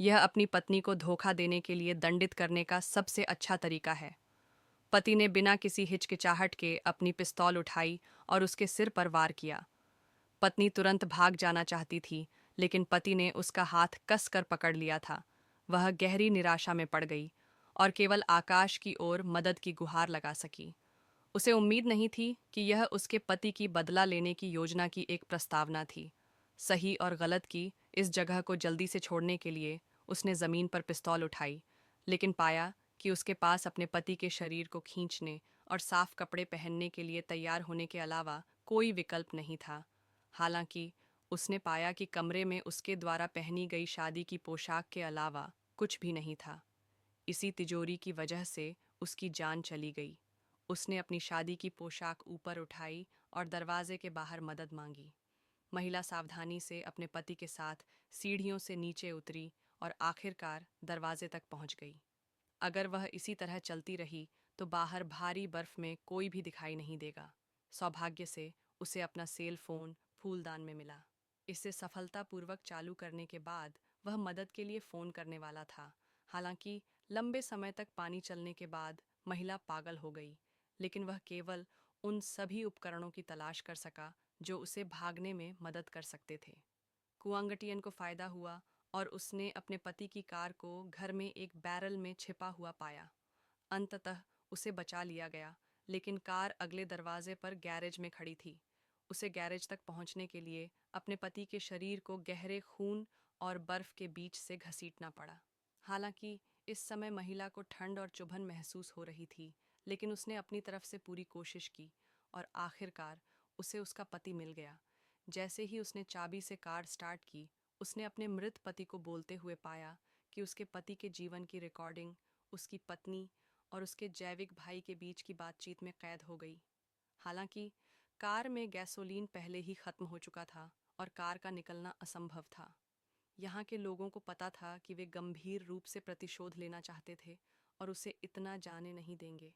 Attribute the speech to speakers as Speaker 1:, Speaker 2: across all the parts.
Speaker 1: यह अपनी पत्नी को धोखा देने के लिए दंडित करने का सबसे अच्छा तरीका है। पति ने बिना किसी हिचकिचाहट के अपनी पिस्तौल उठाई और उसके सिर पर वार किया। पत्नी तुरंत भाग जाना चाहती थी, लेकिन पति ने उसका हाथ कस कर पकड़ लिया था। वह गहरी निराशा में पड़ गई और केवल आकाश की ओर मदद की गुहार लगा सकी। उसे उम्मीद नहीं थी कि यह उसके पति की बदला लेने की योजना की एक प्रस्तावना थी। सही और गलत की इस जगह को जल्दी से छोड़ने के लिए उसने जमीन पर पिस्तौल उठाई, लेकिन पाया कि उसके पास अपने पति के शरीर को खींचने और साफ कपड़े पहनने के लिए तैयार होने के अलावा कोई विकल्प नहीं था। हालांकि उसने पाया कि कमरे में उसके द्वारा पहनी गई शादी की पोशाक के अलावा कुछ भी नहीं था। इसी तिजोरी की वजह से उसकी जान चली गई। उसने अपनी शादी की पोशाक ऊपर उठाई और दरवाजे के बाहर मदद मांगी। महिला सावधानी से अपने पति के साथ सीढ़ियों से नीचे उतरी और आखिरकार दरवाजे तक पहुंच गई। अगर वह इसी तरह चलती रही तो बाहर भारी बर्फ में कोई भी दिखाई नहीं देगा। सौभाग्य से उसे अपना सेल फोन फूलदान में मिला। इसे सफलतापूर्वक चालू करने के बाद वह मदद के लिए फोन करने वाला था। हालांकि लंबे समय तक पानी चलने के बाद महिला पागल हो गई, लेकिन वह केवल उन सभी उपकरणों की तलाश कर सका जो उसे भागने में मदद कर सकते थे। कुआंगटियन को फायदा हुआ और उसने अपने पति की कार को घर में एक बैरल में छिपा हुआ पाया। अंततः उसे बचा लिया गया, लेकिन कार अगले दरवाजे पर गैरेज में खड़ी थी। उसे गैरेज तक पहुंचने के लिए अपने पति के शरीर को गहरे खून और बर्फ के बीच से घसीटना पड़ा। हालांकि इस समय महिला को ठंड और चुभन महसूस हो रही थी, लेकिन उसने अपनी तरफ से पूरी कोशिश की और आखिरकार उसे उसका पति मिल गया। जैसे ही उसने चाबी से कार स्टार्ट की, उसने अपने मृत पति को बोलते हुए पाया कि उसके पति के जीवन की रिकॉर्डिंग उसकी पत्नी और उसके जैविक भाई के बीच की बातचीत में कैद हो गई। हालांकि कार में गैसोलीन पहले ही खत्म हो चुका था और कार का निकलना असंभव था। यहाँ के लोगों को पता था कि वे गंभीर रूप से प्रतिशोध लेना चाहते थे और उसे इतना जाने नहीं देंगे।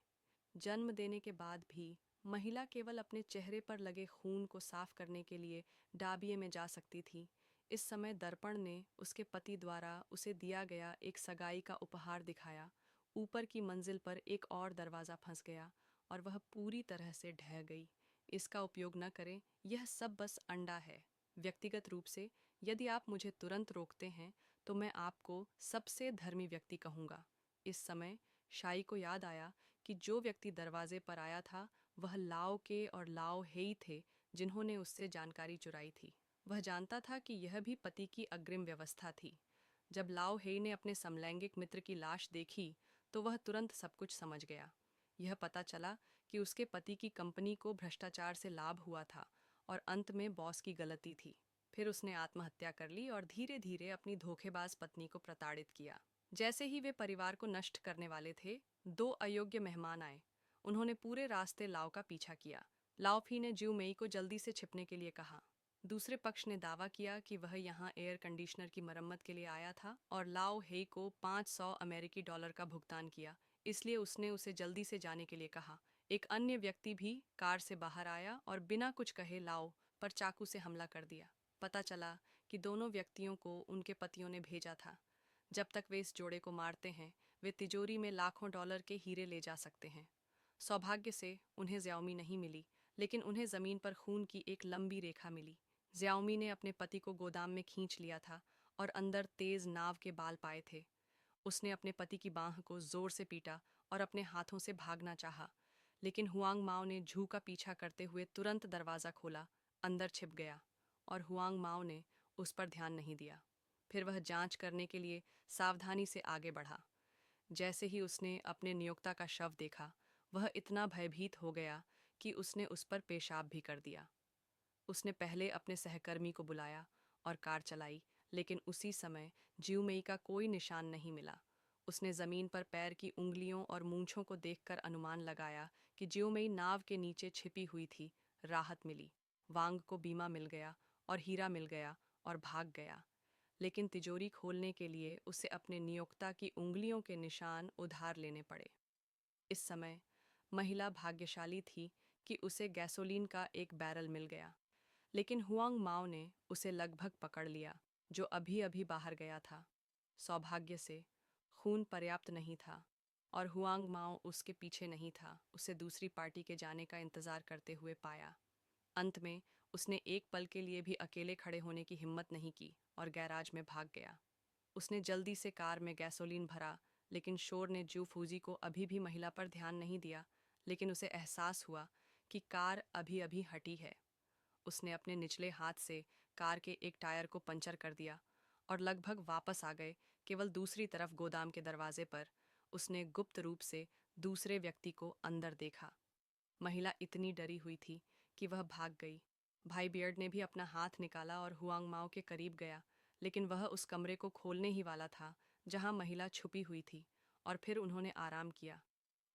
Speaker 1: जन्म देने के बाद भी महिला केवल अपने चेहरे पर लगे खून को साफ करने के लिए डाबिये में जा सकती थी। इस समय दर्पण ने उसके पति द्वारा उसे दिया गया एक सगाई का उपहार दिखाया। ऊपर की मंजिल पर एक और दरवाज़ा फंस गया और वह पूरी तरह से ढह गई। इसका उपयोग न करें, यह सब बस अंडा है। व्यक्तिगत रूप से यदि आप मुझे तुरंत रोकते हैं तो मैं आपको सबसे धर्मी व्यक्ति कहूँगा। इस समय शाई को याद आया कि जो व्यक्ति दरवाजे पर आया था वह लाओ के और लाओ हेई थे, जिन्होंने उससे जानकारी चुराई थी। वह जानता था कि यह भी पति की अग्रिम व्यवस्था थी। जब लाओ हेई ने अपने समलैंगिक मित्र की लाश देखी तो वह तुरंत सब कुछ समझ गया। यह पता चला कि उसके पति की कंपनी को भ्रष्टाचार से लाभ हुआ था और अंत में बॉस की गलती थी। फिर उसने आत्महत्या कर ली और धीरे धीरे अपनी धोखेबाज पत्नी को प्रताड़ित किया। जैसे ही वे परिवार को नष्ट करने वाले थे, दो अयोग्य मेहमान आए। उन्होंने पूरे रास्ते लाओ का पीछा किया। लाओ फी ने ज्यू मेई को जल्दी से छिपने के लिए कहा। दूसरे पक्ष ने दावा किया कि वह यहाँ एयर कंडीशनर की मरम्मत के लिए आया था और लाओ हेई को 500 अमेरिकी डॉलर का भुगतान किया, इसलिए उसने उसे जल्दी से जाने के लिए कहा। एक अन्य व्यक्ति भी कार से बाहर आया और बिना कुछ कहे लाओ पर चाकू से हमला कर दिया। पता चला कि दोनों व्यक्तियों को उनके पतियों ने भेजा था। जब तक वे इस जोड़े को मारते हैं, वे तिजोरी में लाखों डॉलर के हीरे ले जा सकते हैं। सौभाग्य से उन्हें ज्याओमी नहीं मिली, लेकिन उन्हें जमीन पर खून की एक लंबी रेखा मिली। ज्याओमी ने अपने पति को गोदाम में खींच लिया था और अंदर तेज नाव के बाल पाए थे। उसने अपने पति की बांह को जोर से पीटा और अपने हाथों से भागना चाहा, लेकिन हुआंग माओ ने झू का पीछा करते हुए तुरंत दरवाज़ा खोला, अंदर छिप गया और हुआंग माओ ने उस पर ध्यान नहीं दिया। फिर वह जांच करने के लिए सावधानी से आगे बढ़ा। जैसे ही उसने अपने नियोक्ता का शव देखा, वह इतना भयभीत हो गया कि उसने उस पर पेशाब भी कर दिया। उसने पहले अपने सहकर्मी को बुलाया और कार चलाई, लेकिन उसी समय ज्यूमेई का कोई निशान नहीं मिला। उसने जमीन पर पैर की उंगलियों और मूंछों को देखकर अनुमान लगाया कि ज्यूमेई नाव के नीचे छिपी हुई थी। राहत मिली। वांग को बीमा मिल गया और हीरा मिल गया और भाग गया, लेकिन तिजोरी खोलने के लिए उसे अपने नियोक्ता की उंगलियों के निशान उधार लेने पड़े। इस समय महिला भाग्यशाली थी कि उसे गैसोलीन का एक बैरल मिल गया, लेकिन हुआंग माओ ने उसे लगभग पकड़ लिया, जो अभी अभी बाहर गया था। सौभाग्य से खून पर्याप्त नहीं था और हुआंग माओ उसके पीछे नहीं था, उसे दूसरी पार्टी के जाने का इंतजार करते हुए पाया। अंत में उसने एक पल के लिए भी अकेले खड़े होने की हिम्मत नहीं की और गैराज में भाग गया। उसने जल्दी से कार में गैसोलीन भरा, लेकिन शोर ने जू फूजी को अभी भी महिला पर ध्यान नहीं दिया। लेकिन उसे एहसास हुआ कि कार अभी अभी हटी है। उसने अपने निचले हाथ से कार के एक टायर को पंचर कर दिया और लगभग वापस आ गए। केवल दूसरी तरफ गोदाम के दरवाजे पर उसने गुप्त रूप से दूसरे व्यक्ति को अंदर देखा। महिला इतनी डरी हुई थी कि वह भाग गई। भाई बियर्ड ने भी अपना हाथ निकाला और हुआंग माओ के करीब गया, लेकिन वह उस कमरे को खोलने ही वाला था जहां महिला छुपी हुई थी। और फिर उन्होंने आराम किया।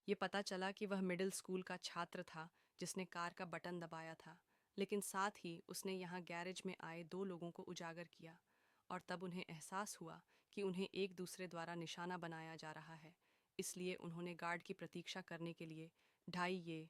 Speaker 1: ये पता चला कि वह मिडिल स्कूल का छात्र था जिसने कार का बटन दबाया था, लेकिन साथ ही उसने यहाँ गैरेज में आए दो लोगों को उजागर किया। और तब उन्हें एहसास हुआ कि उन्हें एक दूसरे द्वारा निशाना बनाया जा रहा है। इसलिए उन्होंने गार्ड की प्रतीक्षा करने के लिए ढाई ये